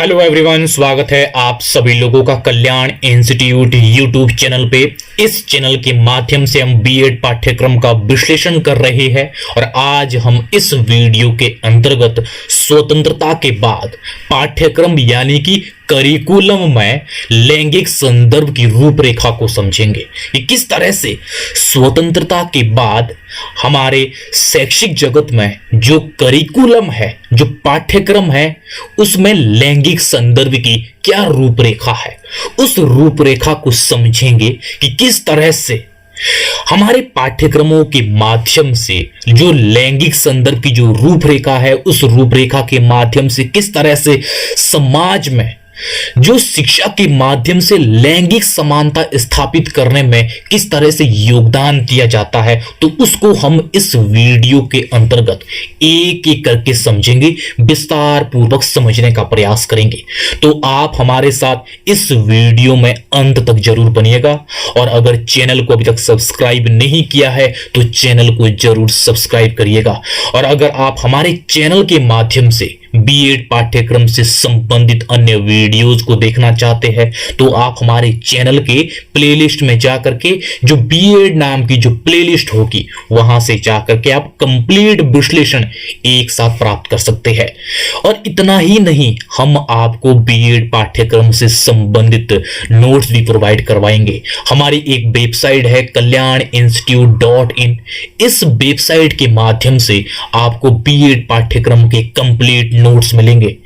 Hello everyone, स्वागत है आप सभी लोगों का कल्याण इंस्टीट्यूट यूट्यूब चैनल पे। इस चैनल के माध्यम से हम बीएड पाठ्यक्रम का विश्लेषण कर रहे हैं और आज हम इस वीडियो के अंतर्गत स्वतंत्रता के बाद पाठ्यक्रम यानी कि करिकुलम में लैंगिक संदर्भ की रूपरेखा को समझेंगे कि किस तरह से स्वतंत्रता के बाद हमारे शैक्षिक जगत में जो करिकुलम है, जो पाठ्यक्रम है, उसमें लैंगिक संदर्भ की क्या रूपरेखा है। उस रूपरेखा को समझेंगे कि किस तरह से हमारे पाठ्यक्रमों के माध्यम से जो लैंगिक संदर्भ की जो रूपरेखा है, उस रूपरेखा के माध्यम से किस तरह से समाज में जो शिक्षा के माध्यम से लैंगिक समानता स्थापित करने में किस तरह से योगदान दिया जाता है, तो उसको हम इस वीडियो के अंतर्गत एक एक करके समझेंगे, विस्तार पूर्वक समझने का प्रयास करेंगे। तो आप हमारे साथ इस वीडियो में अंत तक जरूर बनिएगा और अगर चैनल को अभी तक सब्सक्राइब नहीं किया है तो चैनल को जरूर सब्सक्राइब करिएगा। और अगर आप हमारे चैनल के माध्यम से बीएड पाठ्यक्रम से संबंधित अन्य वीडियोस को देखना चाहते हैं तो आप हमारे चैनल के प्लेलिस्ट में जाकर के जो बीएड नाम की जो प्लेलिस्ट होगी वहां से जाकर के आप कंप्लीट विश्लेषण एक साथ प्राप्त कर सकते हैं। और इतना ही नहीं, हम आपको बीएड पाठ्यक्रम से संबंधित नोट्स भी प्रोवाइड करवाएंगे। हमारी एक वेबसाइट है kalyaninstitute.in। इस वेबसाइट के माध्यम से आपको बीएड पाठ्यक्रम के कंप्लीट नोट्स मिलेंगे।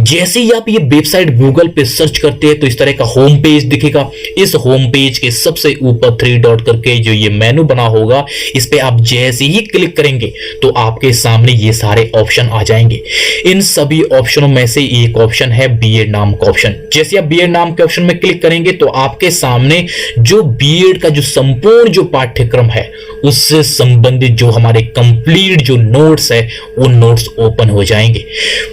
जैसे ही आप ये वेबसाइट गूगल पे सर्च करते हैं तो इस तरह का होम पेज दिखेगा। इस होम पेज के सबसे ऊपर 3 डॉट करके जो ये मेनू बना होगा, इस पे आप जैसे ही क्लिक करेंगे तो आपके सामने ये सारे ऑप्शन आ जाएंगे। इन सभी ऑप्शनों में से एक ऑप्शन है बीएड नाम का ऑप्शन। जैसे आप बीएड नाम के ऑप्शन में क्लिक करेंगे तो आपके सामने जो बीएड का जो संपूर्ण जो पाठ्यक्रम है उससे संबंधित जो हमारे कंप्लीट जो नोट्स है वो नोट्स ओपन हो जाएंगे।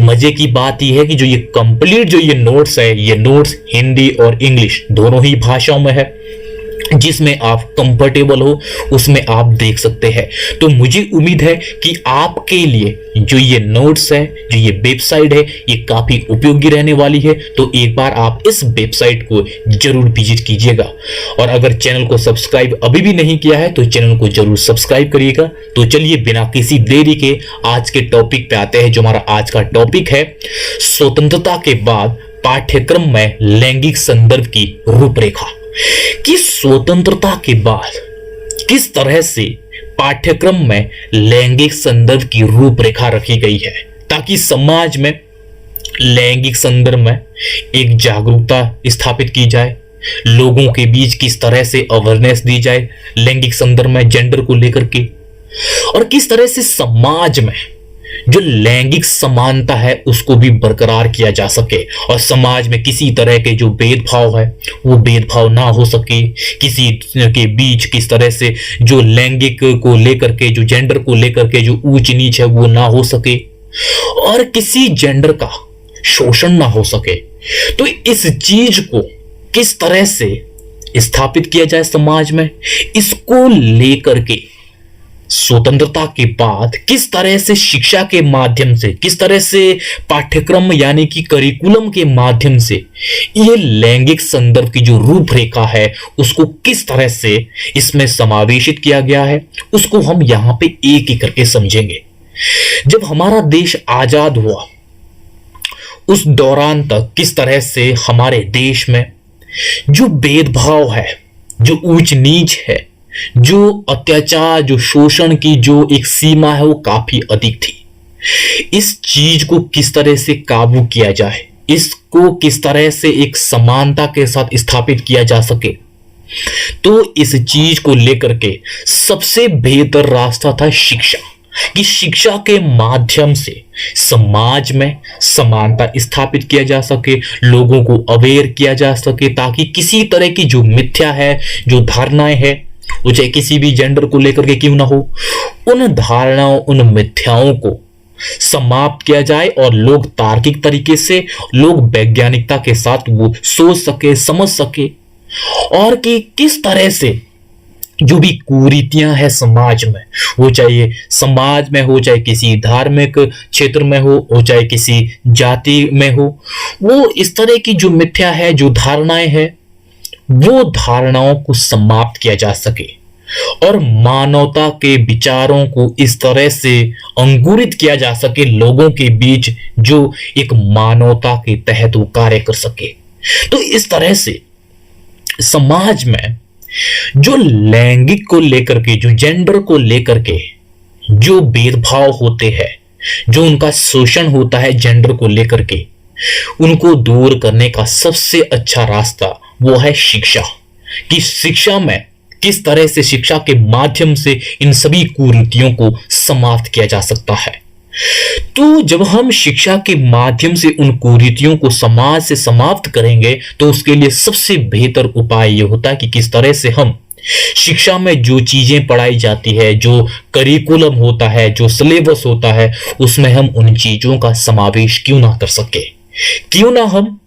मजे की बात यह है कि जो ये कंप्लीट जो ये नोट्स है, ये नोट्स हिंदी और इंग्लिश दोनों ही भाषाओं में है। जिसमें आप कंफर्टेबल हो उसमें आप देख सकते हैं। तो मुझे उम्मीद है कि आपके लिए जो ये नोट्स है, जो ये वेबसाइट है, ये काफी उपयोगी रहने वाली है। तो एक बार आप इस वेबसाइट को जरूर विजिट कीजिएगा और अगर चैनल को सब्सक्राइब अभी भी नहीं किया है तो चैनल को जरूर सब्सक्राइब करिएगा। तो चलिए बिना किसी देरी के आज के टॉपिक पे आते हैं। जो हमारा आज का टॉपिक है स्वतंत्रता के बाद पाठ्यक्रम में लैंगिक संदर्भ की रूपरेखा। कि स्वतंत्रता के बाद किस तरह से पाठ्यक्रम में लैंगिक संदर्भ की रूपरेखा रखी गई है ताकि समाज में लैंगिक संदर्भ में एक जागरूकता स्थापित की जाए, लोगों के बीच किस तरह से अवेयरनेस दी जाए लैंगिक संदर्भ में, जेंडर को लेकर के, और किस तरह से समाज में जो लैंगिक समानता है उसको भी बरकरार किया जा सके और समाज में किसी तरह के जो भेदभाव है वो भेदभाव ना हो सके। किसी के बीच किस तरह से जो लैंगिक को लेकर के, जो जेंडर को लेकर के जो ऊंच नीच है वो ना हो सके और किसी जेंडर का शोषण ना हो सके। तो इस चीज को किस तरह से स्थापित किया जाए समाज में, इसको लेकर के स्वतंत्रता के बाद किस तरह से शिक्षा के माध्यम से, किस तरह से पाठ्यक्रम यानी कि करिकुलम के माध्यम से यह लैंगिक संदर्भ की जो रूपरेखा है उसको किस तरह से इसमें समावेशित किया गया है, उसको हम यहां पे एक एक करके समझेंगे। जब हमारा देश आजाद हुआ उस दौरान तक किस तरह से हमारे देश में जो भेदभाव है, जो ऊंच नीच है, जो अत्याचार, जो शोषण की जो एक सीमा है वो काफी अधिक थी। इस चीज को किस तरह से काबू किया जाए, इसको किस तरह से एक समानता के साथ स्थापित किया जा सके, तो इस चीज को लेकर के सबसे बेहतर रास्ता था शिक्षा। कि शिक्षा के माध्यम से समाज में समानता स्थापित किया जा सके, लोगों को अवेयर किया जा सके ताकि किसी तरह की जो मिथ्या है, जो धारणाएं है, वो चाहे किसी भी जेंडर को लेकर के क्यों ना हो, उन धारणाओं, उन मिथ्याओं को समाप्त किया जाए और लोग तार्किक तरीके से, लोग वैज्ञानिकता के साथ वो सोच सके, समझ सके और कि किस तरह से जो भी कुरीतियां हैं समाज में, वो चाहे समाज में हो, चाहे किसी धार्मिक क्षेत्र में हो चाहे किसी जाति में हो, वो इस तरह की जो मिथ्या है, जो धारणाएं हैं, वो धारणाओं को समाप्त किया जा सके और मानवता के विचारों को इस तरह से अंकुरित किया जा सके लोगों के बीच, जो एक मानवता के तहत वो कार्य कर सके। तो इस तरह से समाज में जो लैंगिक को लेकर के, जो जेंडर को लेकर के जो भेदभाव होते हैं, जो उनका शोषण होता है जेंडर को लेकर के, उनको दूर करने का सबसे अच्छा रास्ता वो है शिक्षा। कि शिक्षा में किस तरह से, शिक्षा के माध्यम से इन सभी कुरीतियों को समाप्त किया जा सकता है। तो जब हम शिक्षा के माध्यम से उन कुरीतियों को समाज से समाप्त करेंगे, तो उसके लिए सबसे बेहतर उपाय यह होता है कि किस तरह से हम शिक्षा में जो चीजें पढ़ाई जाती है, जो करिकुलम होता है, जो सिलेबस होता है, उसमें हम उन चीजों का समावेश क्यों ना कर सके। क्यों ना हम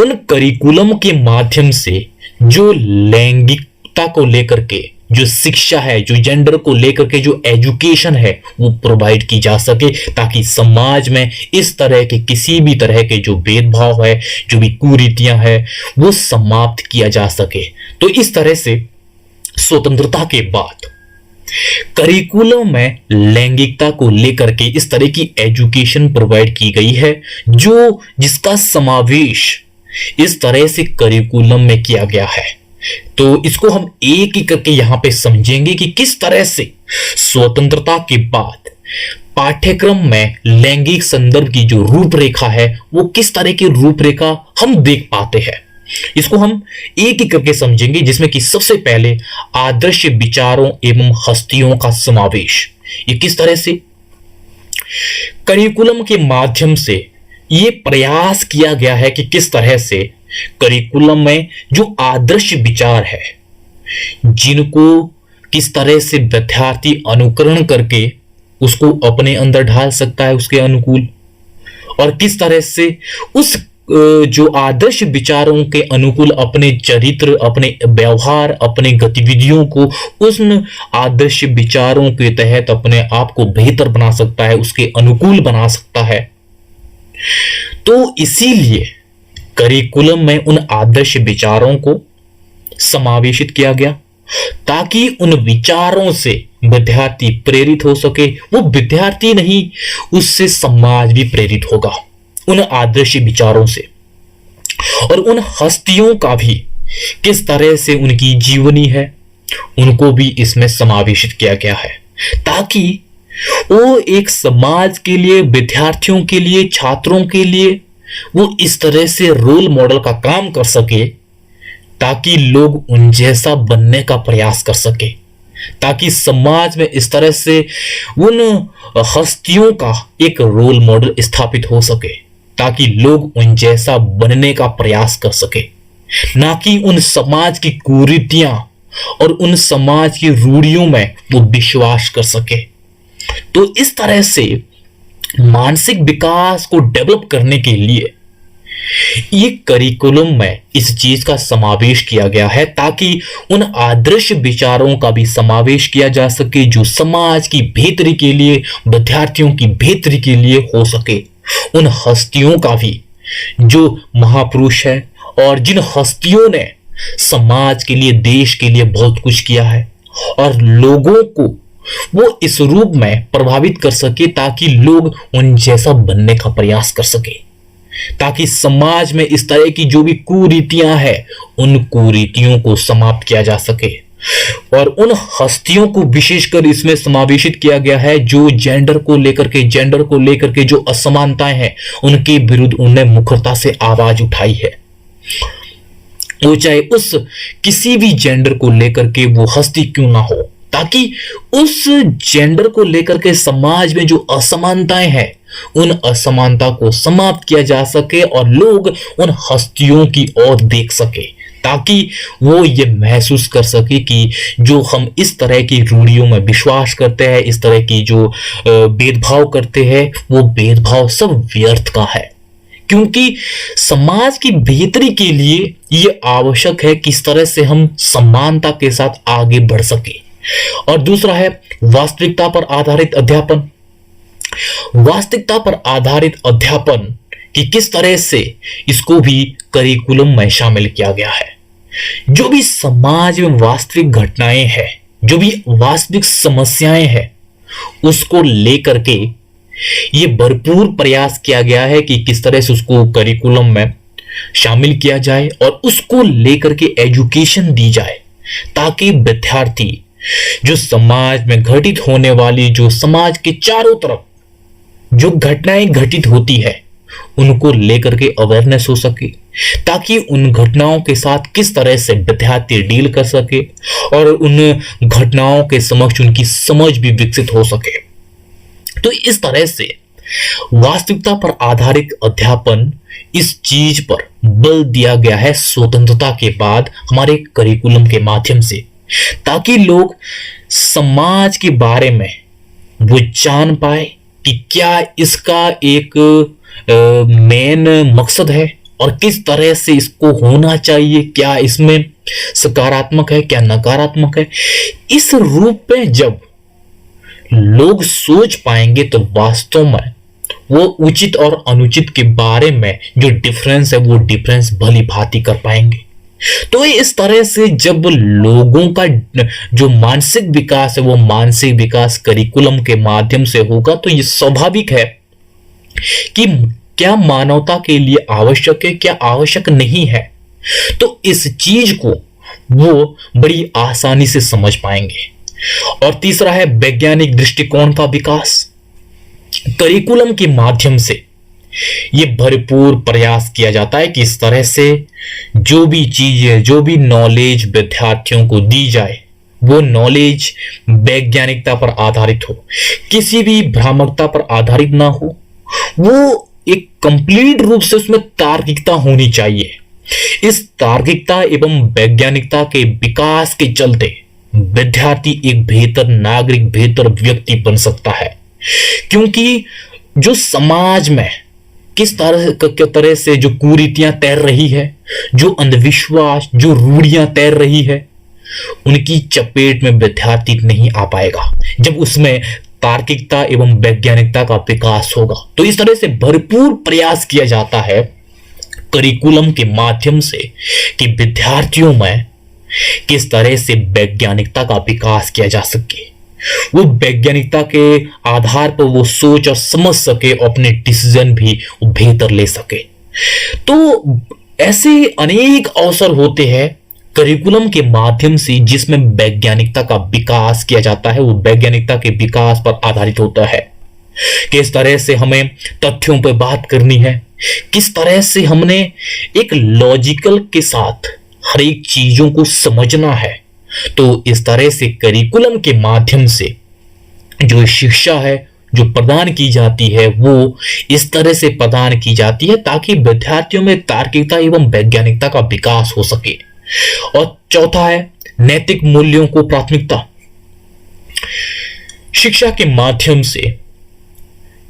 उन करिकुलम के माध्यम से जो लैंगिकता को लेकर के जो शिक्षा है, जो जेंडर को लेकर के जो एजुकेशन है, वो प्रोवाइड की जा सके, ताकि समाज में इस तरह के किसी भी तरह के जो भेदभाव है, जो भी कुरीतियां है, वो समाप्त किया जा सके। तो इस तरह से स्वतंत्रता के बाद करिकुलम में लैंगिकता को लेकर के इस तरह की एजुकेशन प्रोवाइड की गई है, जो जिसका समावेश इस तरह से करिकुलम में किया गया है। तो इसको हम एक एक करके यहां पे समझेंगे कि किस तरह से स्वतंत्रता के बाद पाठ्यक्रम में लैंगिक संदर्भ की जो रूपरेखा है, वो किस तरह की रूपरेखा हम देख पाते हैं। इसको हम एक एक करके समझेंगे, जिसमें कि सबसे पहले आदर्श विचारों एवं हस्तियों का समावेश। ये किस तरह से करिकुलम के माध्यम से ये प्रयास किया गया है कि किस तरह से करिकुलम में जो आदर्श विचार है, जिनको किस तरह से विद्यार्थी अनुकरण करके उसको अपने अंदर ढाल सकता है उसके अनुकूल, और किस तरह से उस जो आदर्श विचारों के अनुकूल अपने चरित्र, अपने व्यवहार, अपने गतिविधियों को उन आदर्श विचारों के तहत अपने आप को बेहतर बना सकता है, उसके अनुकूल बना सकता है। तो इसीलिए करिकुलम में उन आदर्श विचारों को समावेशित किया गया, ताकि उन विचारों से विद्यार्थी प्रेरित हो सके। वो विद्यार्थी नहीं, उससे समाज भी प्रेरित होगा उन आदर्श विचारों से। और उन हस्तियों का भी किस तरह से उनकी जीवनी है, उनको भी इसमें समावेशित किया गया है, ताकि वो एक समाज के लिए, विद्यार्थियों के लिए, छात्रों के लिए वो इस तरह से रोल मॉडल का काम कर सके, ताकि लोग उन जैसा बनने का प्रयास कर सके, ताकि समाज में इस तरह से उन हस्तियों का एक रोल मॉडल स्थापित हो सके, ताकि लोग उन जैसा बनने का प्रयास कर सके, ना कि उन समाज की कुरीतियां और उन समाज की रूढ़ियों में वो विश्वास कर सके। तो इस तरह से मानसिक विकास को डेवलप करने के लिए ये करिकुलम में इस चीज का समावेश किया गया है, ताकि उन आदर्श विचारों का भी समावेश किया जा सके, जो समाज की बेहतरी के लिए, विद्यार्थियों की बेहतरी के लिए हो सके। उन हस्तियों का भी जो महापुरुष है और जिन हस्तियों ने समाज के लिए, देश के लिए बहुत कुछ किया है, और लोगों को वो इस रूप में प्रभावित कर सके, ताकि लोग उन जैसा बनने का प्रयास कर सके, ताकि समाज में इस तरह की जो भी कुरीतियां हैं, उन कुरीतियों को समाप्त किया जा सके। और उन हस्तियों को विशेषकर इसमें समावेशित किया गया है, जो जेंडर को लेकर के जो असमानताएं हैं, उनके विरुद्ध उन्होंने मुखरता से आवाज उठाई है। वो चाहे उस किसी भी जेंडर को लेकर के वो हस्ती क्यों ना हो, ताकि उस जेंडर को लेकर के समाज में जो असमानताएं हैं, उन असमानता को समाप्त किया जा सके और लोग उन हस्तियों की ओर देख सके, ताकि वो ये महसूस कर सके कि जो हम इस तरह की रूढ़ियों में विश्वास करते हैं, इस तरह की जो भेदभाव करते हैं, वो भेदभाव सब व्यर्थ का है, क्योंकि समाज की बेहतरी के लिए यह आवश्यक है कि इस तरह से हम समानता के साथ आगे बढ़ सके। और दूसरा है वास्तविकता पर आधारित अध्यापन। वास्तविकता पर आधारित अध्यापन कि किस तरह से इसको भी करिकुलम में शामिल किया गया है। जो भी समाज में वास्तविक घटनाएं हैं, जो भी वास्तविक समस्याएं हैं, उसको लेकर के ये भरपूर प्रयास किया गया है कि किस तरह से उसको करिकुलम में शामिल किया जाए और उसको लेकर के एजुकेशन दी जाए, ताकि विद्यार्थी जो समाज में घटित होने वाली, जो समाज के चारों तरफ जो घटनाएं घटित होती है, उनको लेकर के अवेयरनेस हो सके, ताकि उन घटनाओं के साथ किस तरह से विद्यार्थी डील कर सके और उन घटनाओं के समक्ष उनकी समझ भी विकसित हो सके। तो इस तरह से वास्तविकता पर आधारित अध्यापन, इस चीज पर बल दिया गया है स्वतंत्रता के बाद हमारे करिकुलम के माध्यम से, ताकि लोग समाज के बारे में वो जान पाए कि क्या इसका एक मेन मकसद है और किस तरह से इसको होना चाहिए, क्या इसमें सकारात्मक है, क्या नकारात्मक है। इस रूप में जब लोग सोच पाएंगे तो वास्तव में वो उचित और अनुचित के बारे में जो डिफरेंस है, वो डिफरेंस भली भांति कर पाएंगे। तो इस तरह से जब लोगों का जो मानसिक विकास है, वो मानसिक विकास करिकुलम के माध्यम से होगा, तो ये स्वाभाविक है कि क्या मानवता के लिए आवश्यक है, क्या आवश्यक नहीं है। तो इस चीज को वो बड़ी आसानी से समझ पाएंगे। और तीसरा है वैज्ञानिक दृष्टिकोण का विकास। करिकुलम के माध्यम से ये भरपूर प्रयास किया जाता है कि इस तरह से जो भी चीजें, जो भी नॉलेज विद्यार्थियों को दी जाए, वो नॉलेज वैज्ञानिकता पर आधारित हो, किसी भी भ्रामकता पर आधारित ना हो। वो एक कंप्लीट रूप से उसमें तार्किकता होनी चाहिए। इस तार्किकता एवं वैज्ञानिकता के विकास के चलते विद्यार्थी एक बेहतर नागरिक, बेहतर व्यक्ति बन सकता है। क्योंकि जो समाज में किस तरह से जो कुरीतियां तैर रही है, जो अंधविश्वास, जो रूढ़ियां तैर रही है, उनकी चपेट में विद्यार्थी नहीं आ पाएगा जब उसमें तार्किकता एवं वैज्ञानिकता का विकास होगा। तो इस तरह से भरपूर प्रयास किया जाता है करिकुलम के माध्यम से कि विद्यार्थियों में किस तरह से वैज्ञानिकता का विकास किया जा सके, वो वैज्ञानिकता के आधार पर वो सोच और समझ सके और अपने डिसीजन भी बेहतर ले सके। तो ऐसे अनेक अवसर होते हैं करिकुलम के माध्यम से जिसमें वैज्ञानिकता का विकास किया जाता है। वो वैज्ञानिकता के विकास पर आधारित होता है। किस तरह से हमें तथ्यों पर बात करनी है, किस तरह से हमने एक लॉजिकल के साथ हर एक चीजों को समझना है। तो इस तरह से करिकुलम के माध्यम से जो शिक्षा है जो प्रदान की जाती है, वो इस तरह से प्रदान की जाती है ताकि विद्यार्थियों में तार्किकता एवं वैज्ञानिकता का विकास हो सके। और चौथा है नैतिक मूल्यों को प्राथमिकता। शिक्षा के माध्यम से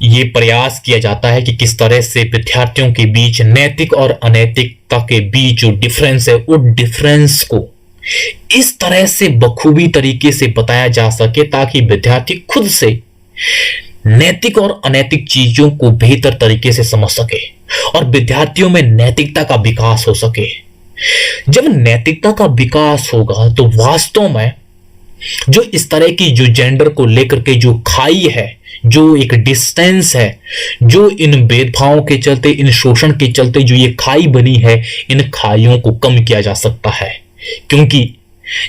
यह प्रयास किया जाता है कि किस तरह से विद्यार्थियों के बीच नैतिक और अनैतिकता के बीच जो डिफरेंस है, वो डिफरेंस को इस तरह से बखूबी तरीके से बताया जा सके ताकि विद्यार्थी खुद से नैतिक और अनैतिक चीजों को बेहतर तरीके से समझ सके और विद्यार्थियों में नैतिकता का विकास हो सके। जब नैतिकता का विकास होगा तो वास्तव में जो इस तरह की जो जेंडर को लेकर के जो खाई है, जो एक डिस्टेंस है, जो इन भेदभावों के चलते, इन शोषण के चलते जो ये खाई बनी है, इन खाइयों को कम किया जा सकता है। क्योंकि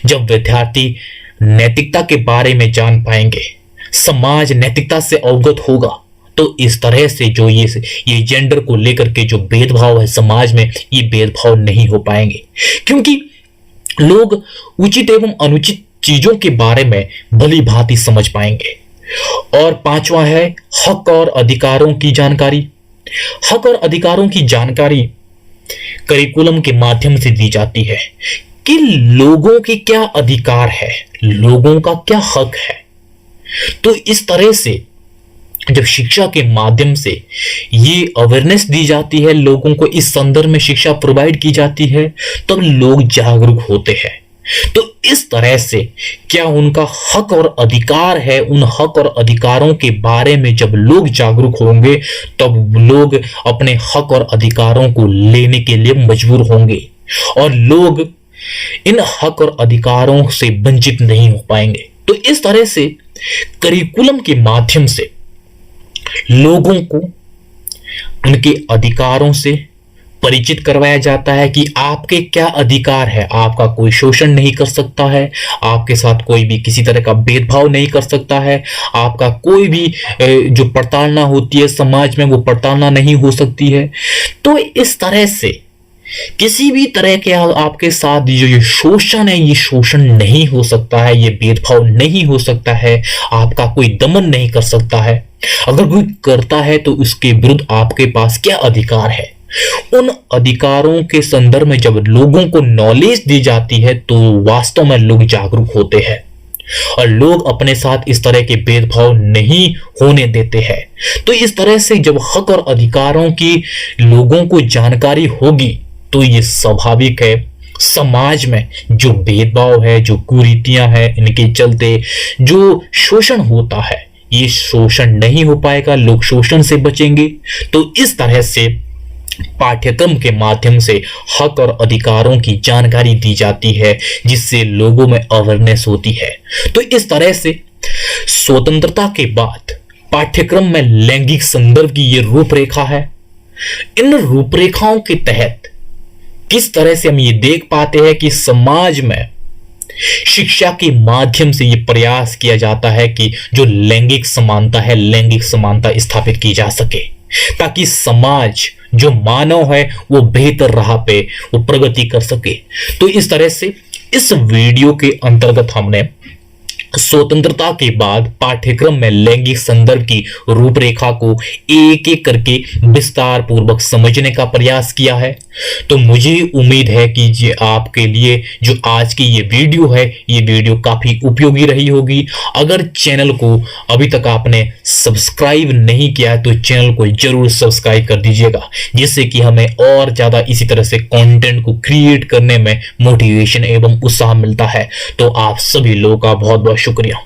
जब विद्यार्थी नैतिकता के बारे में जान पाएंगे, समाज नैतिकता से अवगत होगा, तो इस तरह से जो ये जेंडर को लेकर के जो भेदभाव है समाज में, ये भेदभाव नहीं हो पाएंगे। क्योंकि लोग उचित एवं अनुचित चीजों के बारे में भली भांति समझ पाएंगे। और पांचवा है हक और अधिकारों की जानकारी। हक और अधिकारों की जानकारी करिकुलम के माध्यम से दी जाती है कि लोगों के क्या अधिकार है, लोगों का क्या हक है। तो इस तरह से जब शिक्षा के माध्यम से ये अवेयरनेस दी जाती है, लोगों को इस संदर्भ में शिक्षा प्रोवाइड की जाती है, तब लोग जागरूक होते हैं। तो इस तरह से क्या उनका हक और अधिकार है, उन हक और अधिकारों के बारे में जब लोग जागरूक होंगे तब लोग अपने हक और अधिकारों को लेने के लिए मजबूर होंगे और लोग इन हक और अधिकारों से वंचित नहीं हो पाएंगे। तो इस तरह से करिकुलम के माध्यम से लोगों को उनके अधिकारों से परिचित करवाया जाता है कि आपके क्या अधिकार है, आपका कोई शोषण नहीं कर सकता है, आपके साथ कोई भी किसी तरह का भेदभाव नहीं कर सकता है, आपका कोई भी जो प्रताड़ना होती है समाज में वो प्रताड़ना नहीं हो सकती है। तो इस तरह से किसी भी तरह के आपके साथ जो ये शोषण है, ये शोषण नहीं हो सकता है, ये भेदभाव नहीं हो सकता है, आपका कोई दमन नहीं कर सकता है। अगर कोई करता है तो उसके विरुद्ध आपके पास क्या अधिकार है, उन अधिकारों के संदर्भ में जब लोगों को नॉलेज दी जाती है तो वास्तव में लोग जागरूक होते हैं और लोग अपने साथ इस तरह के भेदभाव नहीं होने देते हैं। तो इस तरह से जब हक और अधिकारों की लोगों को जानकारी होगी तो ये स्वाभाविक है समाज में जो भेदभाव है, जो कुरीतियां हैं, इनके चलते जो शोषण होता है ये शोषण नहीं हो पाएगा, लोग शोषण से बचेंगे। तो इस तरह से पाठ्यक्रम के माध्यम से हक और अधिकारों की जानकारी दी जाती है जिससे लोगों में अवेयरनेस होती है। तो इस तरह से स्वतंत्रता के बाद पाठ्यक्रम में लैंगिक संदर्भ की ये रूपरेखा है। इन रूपरेखाओं के तहत किस तरह से हम ये देख पाते हैं कि समाज में शिक्षा के माध्यम से ये प्रयास किया जाता है कि जो लैंगिक समानता है, लैंगिक समानता स्थापित की जा सके ताकि समाज जो मानव है वो बेहतर राह पे वो प्रगति कर सके। तो इस तरह से इस वीडियो के अंतर्गत हमने स्वतंत्रता के बाद पाठ्यक्रम में लैंगिक संदर्भ की रूपरेखा को एक एक करके विस्तार पूर्वक समझने का प्रयास किया है। तो मुझे उम्मीद है कि ये आपके लिए जो आज की ये वीडियो है, ये वीडियो काफी उपयोगी रही होगी। अगर चैनल को अभी तक आपने सब्सक्राइब नहीं किया है तो चैनल को जरूर सब्सक्राइब कर दीजिएगा, जिससे कि हमें और ज्यादा इसी तरह से कंटेंट को क्रिएट करने में मोटिवेशन एवं उत्साह मिलता है। तो आप सभी लोगों का बहुत बहुत शुक्रिया।